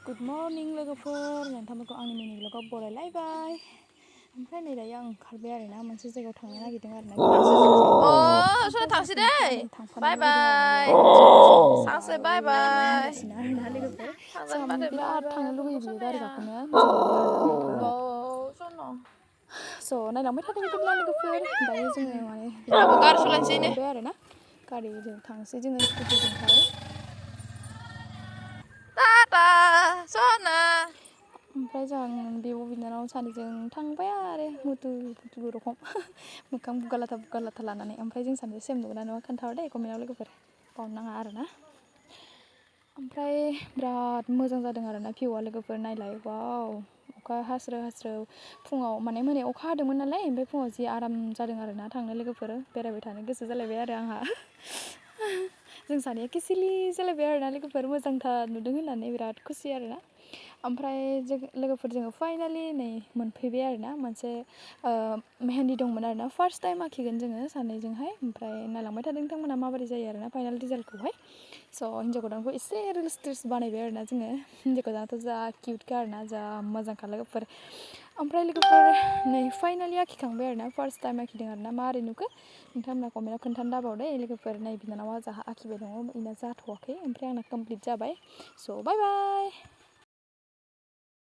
Good morning लोगोफोर नोंथांमोनखौ आंनि मिनि ब्लगाव बरायलायबाय ओमफ्राय नै दायो आं ओंखारबाय आरो ना मोनसे जायगायाव थांनो नागिरदों आरो ना सोर थांसै दै बाय बाय सासे बाय बाय लोगोफोर जों बाय बिराद बाय थांनो लुगैयो बियो गारि बोसोरनाया गाखोनो मोजां मोनो आरो सोरनो स' नायलांबाय थादो बिदिब्ला लोगोफोर दायो जोङो माने आंबो गारि सालायनोसै ने मोनबाय आरो ना गारिजों थांसै जोङो स्कुटिजोंहाय टाटा सना ओमफ्राय जों बिब' बिनानाव सानैजों थांबाय आरो मुथु रखम मोखां बुगालाथा लानानै ओमफ्राय जों सानैजों सेम नुगोना नुआ खोन्थाहर दे कमेन्टआव लोगोफोर बावनो नाङा आरो ना ओमफ्राय बिराद मोजां जादों आरो ना भिउआ लोगोफोर नायलाय वाव अखा हास्रो फुङाव माने मोनायाव अखा हादोंमोन नालाय ओमफ्राय फुङाव जि आराम जादों आरो ना थांनो लोगोफोर बेरायबाय थानो गोसो जालायबाय आरो आंहा जों सानैया किसिलि जालायबाय आरो ना लोगोफोर मोजांथार नुदों होननानै बिराद खुसि आरो ना ओमफ्राय लोगोफोर जोङो फाइनालि नै मोनफैबाय आरो ना मोनसे मेहेन्दी दंमोन आरो ना फार्स्ट टाइम आखिगोन जोङो सानैजोंहाय ओमफ्राय नायलांबाय थादों नोंथांमोना माबोरै जायो आरो ना फाइनाल रिजाल्टखौहाय स' हिन्जाव गोदानखौ एसे रिल्स टिल्स बानायबाय आरो ना जोङो हिन्जाव गोदानाथ' जा किउटखा आरो ना जा मोजांखा लोगोफोर ओमफ्राय लोगोफोर नै फाइनालि आखिखांबाय आरो ना फार्स्ट टाइम आखिदों आरो ना माबोरै नुखो नोंथांमोना कमेन्टआव खोन्थानो दाबावदे लोगोफोर नै बिनानावा जाहा आखिबाय दङ इना जाथ'वाखै ओमफ्राय आंना कमप्लिट जाबाय स' बाय बाय